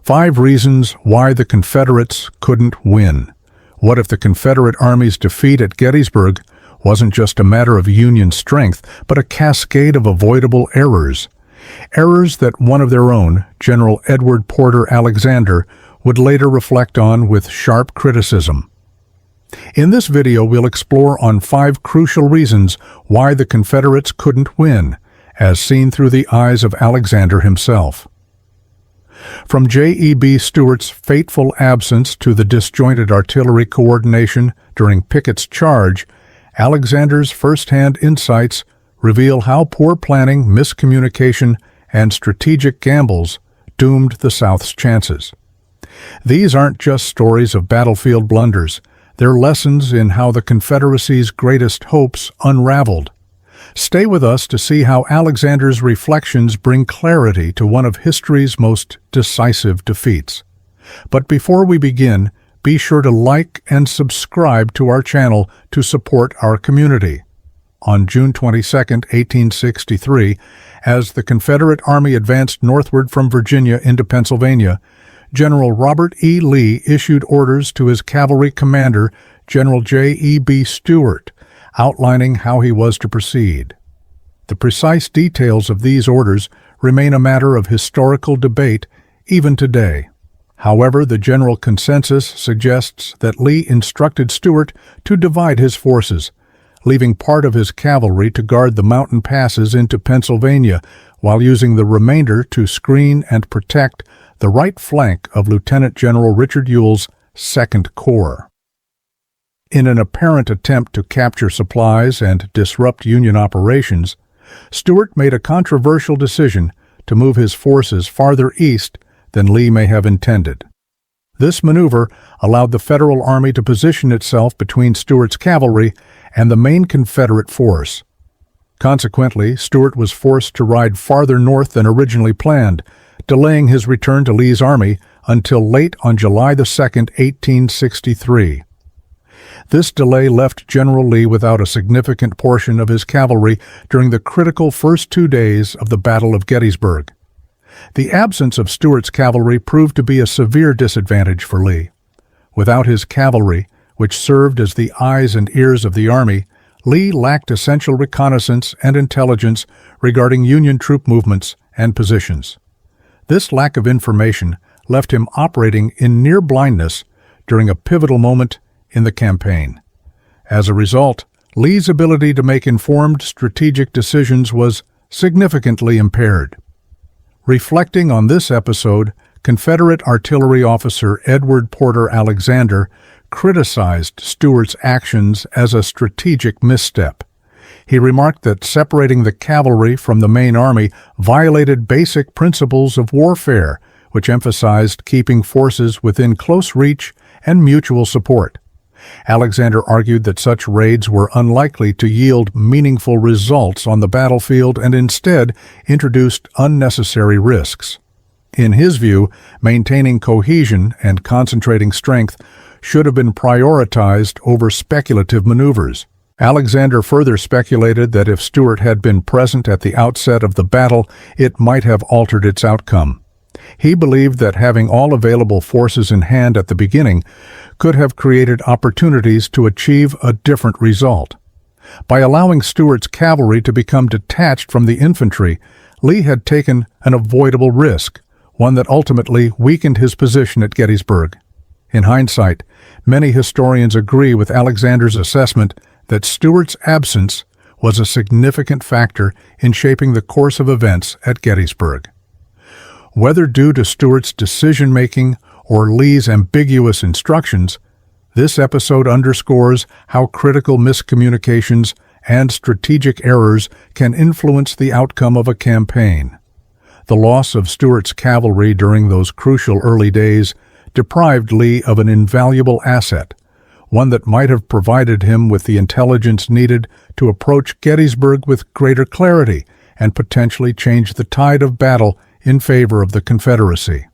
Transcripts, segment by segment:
5 reasons why the Confederates couldn't win. What if the Confederate Army's defeat at Gettysburg wasn't just a matter of Union strength, but a cascade of avoidable errors? Errors that one of their own, General Edward Porter Alexander, would later reflect on with sharp criticism. In this video, we'll explore on 5 crucial reasons why the Confederates couldn't win, as seen through the eyes of Alexander himself. From J.E.B. Stewart's fateful absence to the disjointed artillery coordination during Pickett's charge, Alexander's first-hand insights reveal how poor planning, miscommunication, and strategic gambles doomed the South's chances. These aren't just stories of battlefield blunders. They're lessons in how the Confederacy's greatest hopes unraveled. Stay with us to see how Alexander's reflections bring clarity to one of history's most decisive defeats. But before we begin, be sure to like and subscribe to our channel to support our community. On June 22, 1863, as the Confederate Army advanced northward from Virginia into Pennsylvania, General Robert E. Lee issued orders to his cavalry commander, General J.E.B. Stewart, outlining how he was to proceed. The precise details of these orders remain a matter of historical debate even today. However, the general consensus suggests that Lee instructed Stewart to divide his forces, leaving part of his cavalry to guard the mountain passes into Pennsylvania, while using the remainder to screen and protect the right flank of Lieutenant General Richard Ewell's 2nd Corps. In an apparent attempt to capture supplies and disrupt Union operations, Stewart made a controversial decision to move his forces farther east than Lee may have intended. This maneuver allowed the Federal Army to position itself between Stewart's cavalry and the main Confederate force. Consequently, Stewart was forced to ride farther north than originally planned, delaying his return to Lee's army until late on July 2, 1863. This delay left General Lee without a significant portion of his cavalry during the critical first 2 days of the Battle of Gettysburg. The absence of Stewart's cavalry proved to be a severe disadvantage for Lee. Without his cavalry, which served as the eyes and ears of the army, Lee lacked essential reconnaissance and intelligence regarding Union troop movements and positions. This lack of information left him operating in near blindness during a pivotal moment in the campaign. As a result, Lee's ability to make informed strategic decisions was significantly impaired. Reflecting on this episode, Confederate artillery officer Edward Porter Alexander criticized Stewart's actions as a strategic misstep. He remarked that separating the cavalry from the main army violated basic principles of warfare, which emphasized keeping forces within close reach and mutual support. Alexander argued that such raids were unlikely to yield meaningful results on the battlefield and instead introduced unnecessary risks. In his view, maintaining cohesion and concentrating strength should have been prioritized over speculative maneuvers. Alexander further speculated that if Stewart had been present at the outset of the battle, it might have altered its outcome. He believed that having all available forces in hand at the beginning could have created opportunities to achieve a different result. By allowing Stewart's cavalry to become detached from the infantry, Lee had taken an avoidable risk, one that ultimately weakened his position at Gettysburg. In hindsight, many historians agree with Alexander's assessment that Stewart's absence was a significant factor in shaping the course of events at Gettysburg. Whether due to Stewart's decision-making or Lee's ambiguous instructions, this episode underscores how critical miscommunications and strategic errors can influence the outcome of a campaign. The loss of Stewart's cavalry during those crucial early days deprived Lee of an invaluable asset, one that might have provided him with the intelligence needed to approach Gettysburg with greater clarity and potentially change the tide of battle in favor of the Confederacy.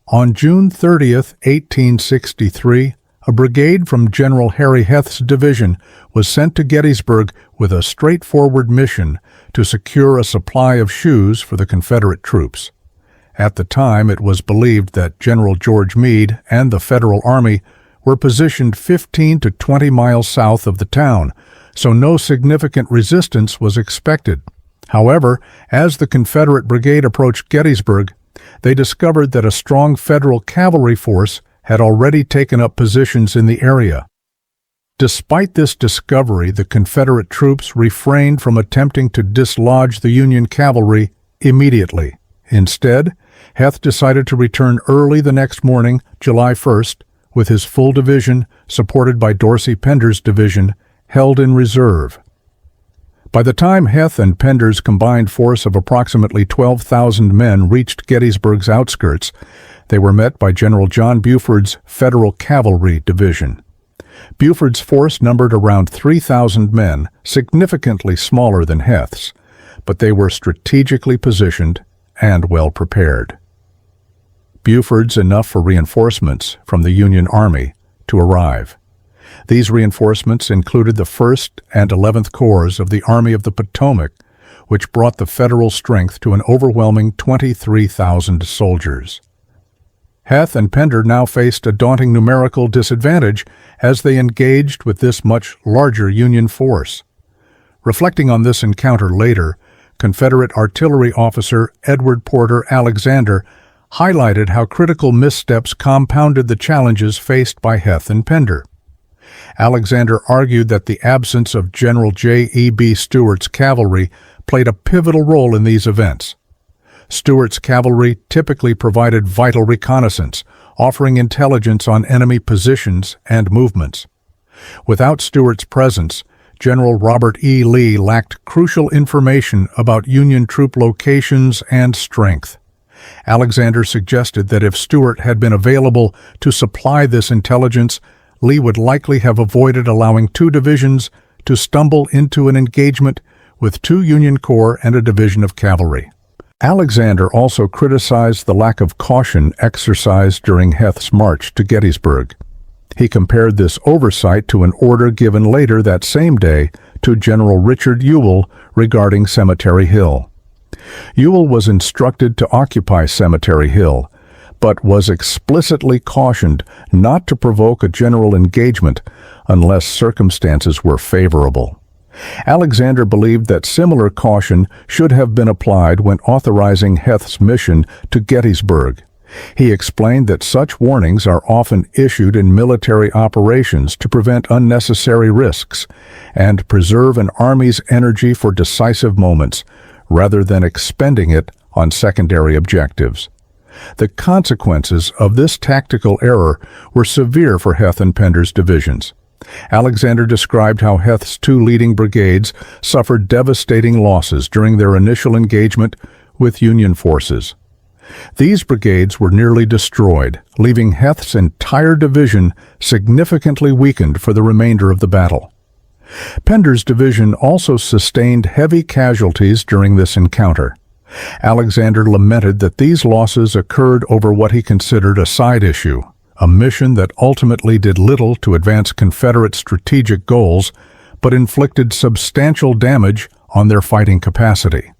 On June 30, 1863, a brigade from General Harry Heth's division was sent to Gettysburg with a straightforward mission to secure a supply of shoes for the Confederate troops. At the time, it was believed that General George Meade and the Federal Army were positioned 15 to 20 miles south of the town, so no significant resistance was expected. However, as the Confederate brigade approached Gettysburg, they discovered that a strong Federal cavalry force had already taken up positions in the area. Despite this discovery, the Confederate troops refrained from attempting to dislodge the Union cavalry immediately. Instead, Heth decided to return early the next morning, July 1st, with his full division, supported by Dorsey Pender's division, held in reserve. By the time Heth and Pender's combined force of approximately 12,000 men reached Gettysburg's outskirts, they were met by General John Buford's Federal Cavalry Division. Buford's force numbered around 3,000 men, significantly smaller than Heth's, but they were strategically positioned and well prepared. Buford's enough for reinforcements from the Union Army to arrive. These reinforcements included the 1st and 11th Corps of the Army of the Potomac, which brought the Federal strength to an overwhelming 23,000 soldiers. Heth and Pender now faced a daunting numerical disadvantage as they engaged with this much larger Union force. Reflecting on this encounter later, Confederate artillery officer Edward Porter Alexander highlighted how critical missteps compounded the challenges faced by Heth and Pender. Alexander argued that the absence of General J.E.B. Stewart's cavalry played a pivotal role in these events. Stewart's cavalry typically provided vital reconnaissance, offering intelligence on enemy positions and movements. Without Stewart's presence, General Robert E. Lee lacked crucial information about Union troop locations and strength. Alexander suggested that if Stewart had been available to supply this intelligence, Lee would likely have avoided allowing two divisions to stumble into an engagement with two Union corps and a division of cavalry. Alexander also criticized the lack of caution exercised during Heth's march to Gettysburg. He compared this oversight to an order given later that same day to General Richard Ewell regarding Cemetery Hill. Ewell was instructed to occupy Cemetery Hill, but was explicitly cautioned not to provoke a general engagement unless circumstances were favorable. Alexander believed that similar caution should have been applied when authorizing Heth's mission to Gettysburg. He explained that such warnings are often issued in military operations to prevent unnecessary risks and preserve an army's energy for decisive moments, rather than expending it on secondary objectives. The consequences of this tactical error were severe for Heth and Pender's divisions. Alexander described how Heth's two leading brigades suffered devastating losses during their initial engagement with Union forces. These brigades were nearly destroyed, leaving Heth's entire division significantly weakened for the remainder of the battle. Pender's division also sustained heavy casualties during this encounter. Alexander lamented that these losses occurred over what he considered a side issue, a mission that ultimately did little to advance Confederate strategic goals, but inflicted substantial damage on their fighting capacity.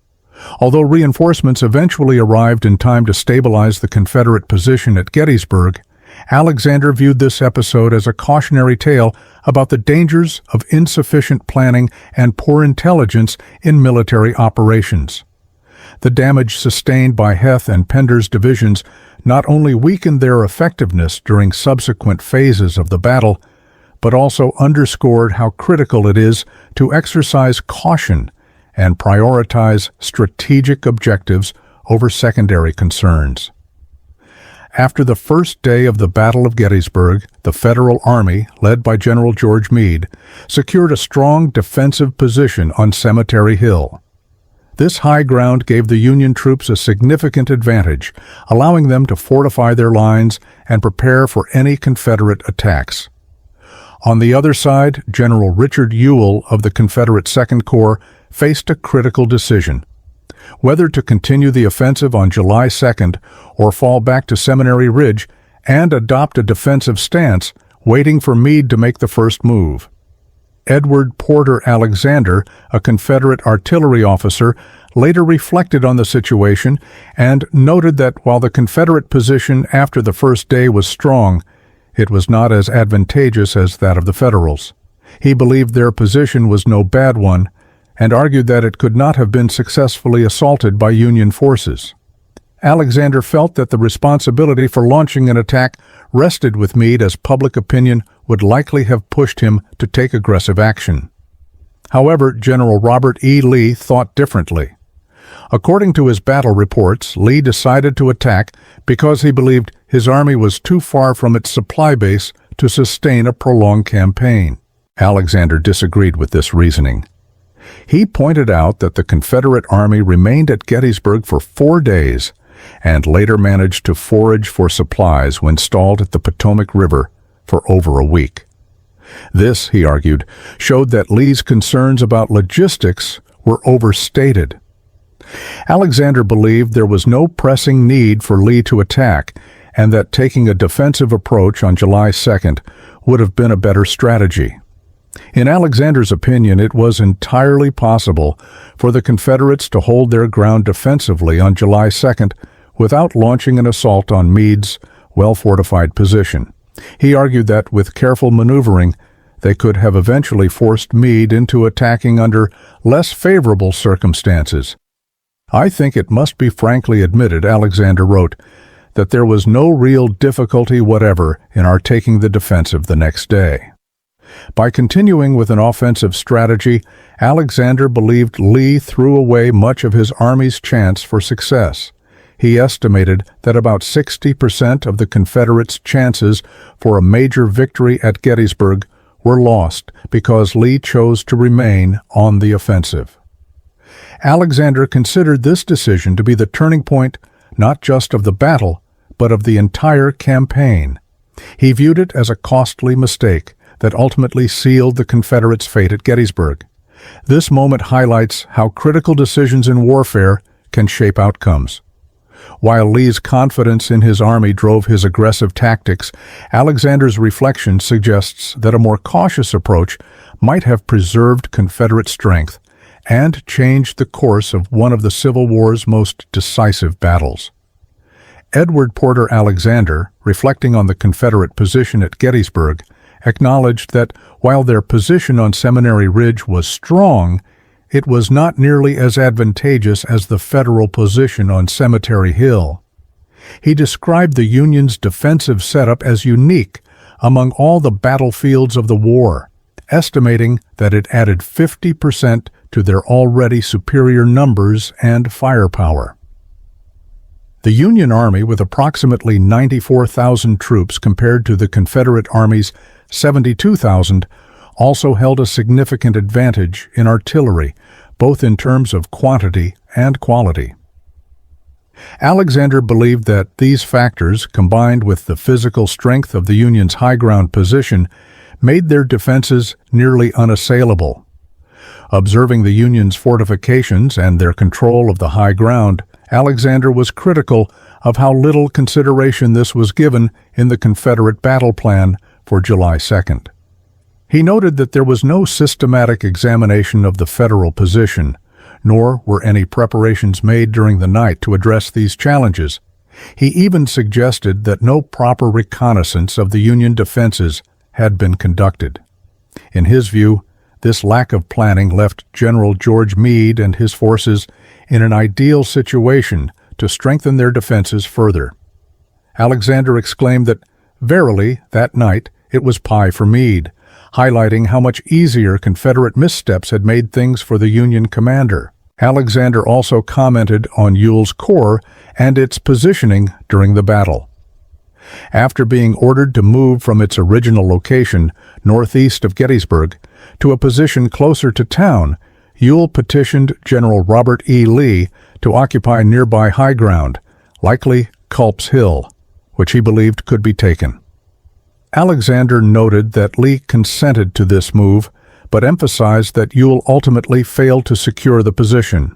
Although reinforcements eventually arrived in time to stabilize the Confederate position at Gettysburg, Alexander viewed this episode as a cautionary tale about the dangers of insufficient planning and poor intelligence in military operations. The damage sustained by Heth and Pender's divisions not only weakened their effectiveness during subsequent phases of the battle, but also underscored how critical it is to exercise caution and prioritize strategic objectives over secondary concerns. After the first day of the Battle of Gettysburg, the Federal Army, led by General George Meade, secured a strong defensive position on Cemetery Hill. This high ground gave the Union troops a significant advantage, allowing them to fortify their lines and prepare for any Confederate attacks. On the other side, General Richard Ewell of the Confederate Second Corps faced a critical decision: whether to continue the offensive on July 2nd or fall back to Seminary Ridge and adopt a defensive stance, waiting for Meade to make the first move. Edward Porter Alexander, a Confederate artillery officer, later reflected on the situation and noted that while the Confederate position after the first day was strong, it was not as advantageous as that of the Federals. He believed their position was no bad one, and argued that it could not have been successfully assaulted by Union forces. Alexander felt that the responsibility for launching an attack rested with Meade, as public opinion would likely have pushed him to take aggressive action. However, General Robert E. Lee thought differently. According to his battle reports, Lee decided to attack because he believed his army was too far from its supply base to sustain a prolonged campaign. Alexander disagreed with this reasoning. He pointed out that the Confederate Army remained at Gettysburg for 4 days and later managed to forage for supplies when stalled at the Potomac River for over a week. This, he argued, showed that Lee's concerns about logistics were overstated. Alexander believed there was no pressing need for Lee to attack, and that taking a defensive approach on July 2nd would have been a better strategy. In Alexander's opinion, it was entirely possible for the Confederates to hold their ground defensively on July 2nd without launching an assault on Meade's well-fortified position. He argued that with careful maneuvering, they could have eventually forced Meade into attacking under less favorable circumstances. "I think it must be frankly admitted," Alexander wrote, "that there was no real difficulty whatever in our taking the defensive the next day." By continuing with an offensive strategy, Alexander believed Lee threw away much of his army's chance for success. He estimated that about 60% of the Confederates' chances for a major victory at Gettysburg were lost because Lee chose to remain on the offensive. Alexander considered this decision to be the turning point not just of the battle, but of the entire campaign. He viewed it as a costly mistake that ultimately sealed the Confederates' fate at Gettysburg. This moment highlights how critical decisions in warfare can shape outcomes. While Lee's confidence in his army drove his aggressive tactics, Alexander's reflection suggests that a more cautious approach might have preserved Confederate strength and changed the course of one of the Civil War's most decisive battles. Edward Porter Alexander, reflecting on the Confederate position at Gettysburg, acknowledged that while their position on Seminary Ridge was strong, it was not nearly as advantageous as the Federal position on Cemetery Hill. He described the Union's defensive setup as unique among all the battlefields of the war, estimating that it added 50% to their already superior numbers and firepower. The Union Army, with approximately 94,000 troops compared to the Confederate Army's 72,000, also held a significant advantage in artillery, both in terms of quantity and quality. Alexander believed that these factors, combined with the physical strength of the Union's high-ground position, made their defenses nearly unassailable. Observing the Union's fortifications and their control of the high ground, Alexander was critical of how little consideration this was given in the Confederate battle plan for July 2nd. He noted that there was no systematic examination of the Federal position, nor were any preparations made during the night to address these challenges. He even suggested that no proper reconnaissance of the Union defenses had been conducted. In his view, this lack of planning left General George Meade and his forces in an ideal situation to strengthen their defenses further. Alexander exclaimed that, verily, that night it was pie for Meade, highlighting how much easier Confederate missteps had made things for the Union commander. Alexander also commented on Ewell's corps and its positioning during the battle. After being ordered to move from its original location, northeast of Gettysburg, to a position closer to town, Ewell petitioned General Robert E. Lee to occupy nearby high ground, likely Culp's Hill, which he believed could be taken. Alexander noted that Lee consented to this move, but emphasized that Ewell ultimately failed to secure the position.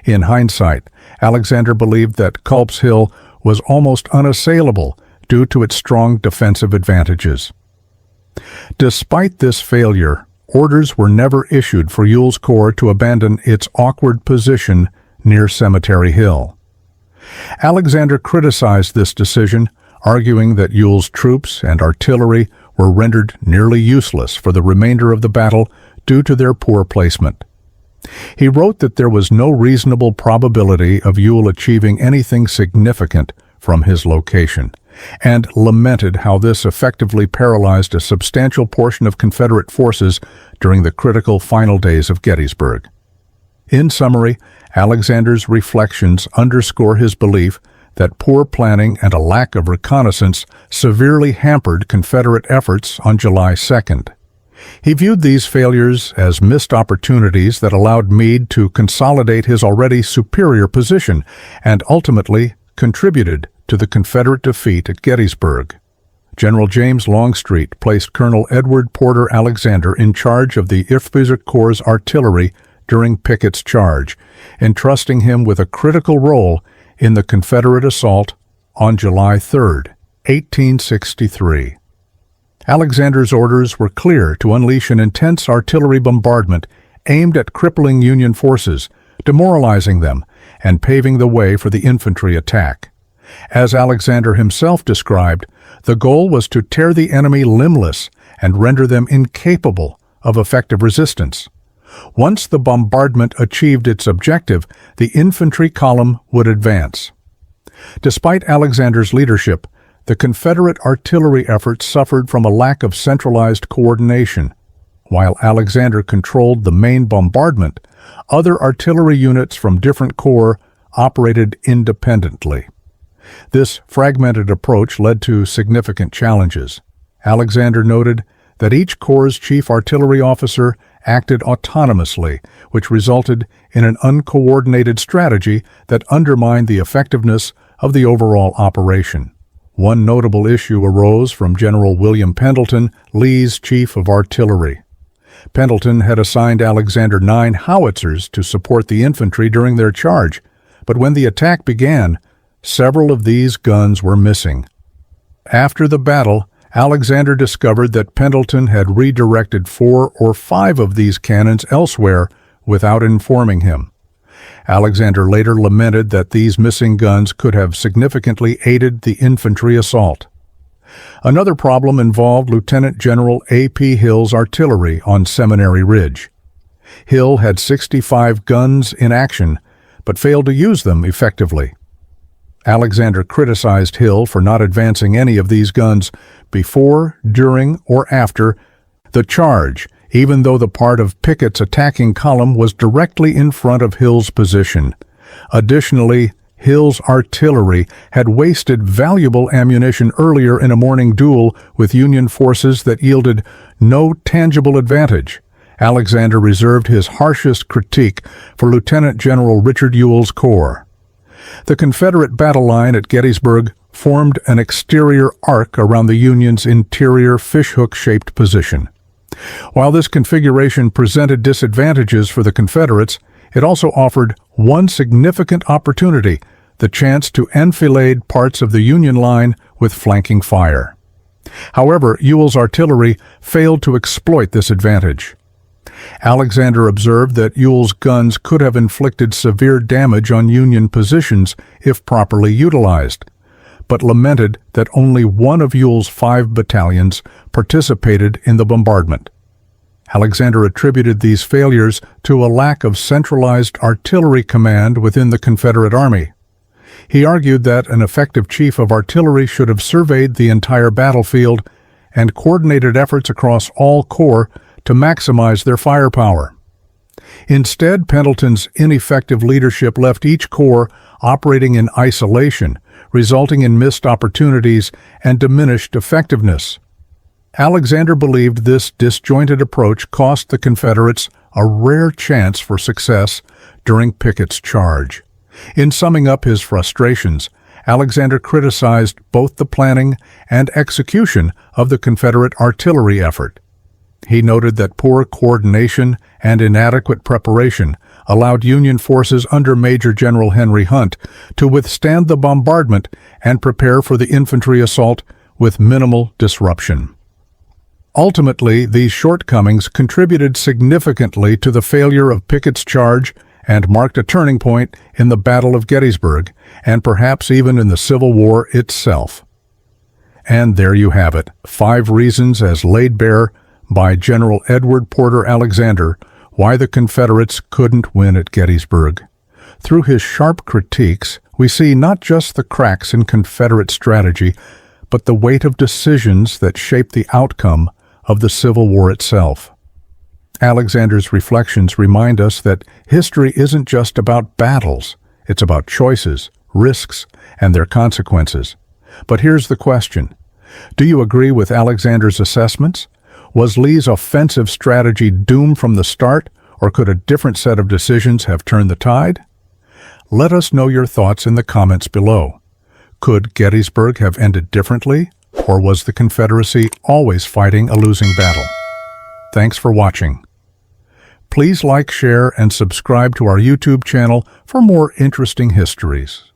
In hindsight, Alexander believed that Culp's Hill was almost unassailable due to its strong defensive advantages. Despite this failure, orders were never issued for Ewell's corps to abandon its awkward position near Cemetery Hill. Alexander criticized this decision, arguing that Ewell's troops and artillery were rendered nearly useless for the remainder of the battle due to their poor placement. He wrote that there was no reasonable probability of Ewell achieving anything significant from his location, and lamented how this effectively paralyzed a substantial portion of Confederate forces during the critical final days of Gettysburg. In summary, Alexander's reflections underscore his belief that poor planning and a lack of reconnaissance severely hampered Confederate efforts on July 2nd. He viewed these failures as missed opportunities that allowed Meade to consolidate his already superior position and ultimately contributed to the Confederate defeat at Gettysburg. General James Longstreet placed Colonel Edward Porter Alexander in charge of the Ewell Corps' artillery during Pickett's charge, entrusting him with a critical role in the Confederate assault on July 3, 1863. Alexander's orders were clear to unleash an intense artillery bombardment aimed at crippling Union forces, demoralizing them, and paving the way for the infantry attack. As Alexander himself described, the goal was to tear the enemy limbless and render them incapable of effective resistance. Once the bombardment achieved its objective, the infantry column would advance. Despite Alexander's leadership, the Confederate artillery effort suffered from a lack of centralized coordination. While Alexander controlled the main bombardment, other artillery units from different corps operated independently. This fragmented approach led to significant challenges. Alexander noted that each corps' chief artillery officer acted autonomously, which resulted in an uncoordinated strategy that undermined the effectiveness of the overall operation. One notable issue arose from General William Pendleton, Lee's chief of artillery. Pendleton had assigned Alexander 9 howitzers to support the infantry during their charge, but when the attack began, several of these guns were missing. After the battle, Alexander discovered that Pendleton had redirected 4 or 5 of these cannons elsewhere without informing him. Alexander later lamented that these missing guns could have significantly aided the infantry assault. Another problem involved Lieutenant General A.P. Hill's artillery on Seminary Ridge. Hill had 65 guns in action, but failed to use them effectively. Alexander criticized Hill for not advancing any of these guns before, during, or after the charge, even though the part of Pickett's attacking column was directly in front of Hill's position. Additionally, Hill's artillery had wasted valuable ammunition earlier in a morning duel with Union forces that yielded no tangible advantage. Alexander reserved his harshest critique for Lieutenant General Richard Ewell's corps. The Confederate battle line at Gettysburg formed an exterior arc around the Union's interior fishhook-shaped position. While this configuration presented disadvantages for the Confederates, it also offered one significant opportunity, the chance to enfilade parts of the Union line with flanking fire. However, Ewell's artillery failed to exploit this advantage. Alexander observed that Ewell's guns could have inflicted severe damage on Union positions if properly utilized, but lamented that only one of Ewell's 5 battalions participated in the bombardment. Alexander attributed these failures to a lack of centralized artillery command within the Confederate Army. He argued that an effective chief of artillery should have surveyed the entire battlefield and coordinated efforts across all corps to maximize their firepower. Instead, Pendleton's ineffective leadership left each corps operating in isolation, resulting in missed opportunities and diminished effectiveness. Alexander believed this disjointed approach cost the Confederates a rare chance for success during Pickett's charge. In summing up his frustrations, Alexander criticized both the planning and execution of the Confederate artillery effort. He noted that poor coordination and inadequate preparation allowed Union forces under Major General Henry Hunt to withstand the bombardment and prepare for the infantry assault with minimal disruption. Ultimately, these shortcomings contributed significantly to the failure of Pickett's charge and marked a turning point in the Battle of Gettysburg, and perhaps even in the Civil War itself. And there you have it, 5 reasons as laid bare by General Edward Porter Alexander why the Confederates couldn't win at Gettysburg. Through his sharp critiques, we see not just the cracks in Confederate strategy, but the weight of decisions that shaped the outcome of the Civil War itself. Alexander's reflections remind us that history isn't just about battles, it's about choices, risks, and their consequences. But here's the question. Do you agree with Alexander's assessments? Was Lee's offensive strategy doomed from the start, or could a different set of decisions have turned the tide? Let us know your thoughts in the comments below. Could Gettysburg have ended differently, or was the Confederacy always fighting a losing battle? Thanks for watching. Please like, share, and subscribe to our YouTube channel for more interesting histories.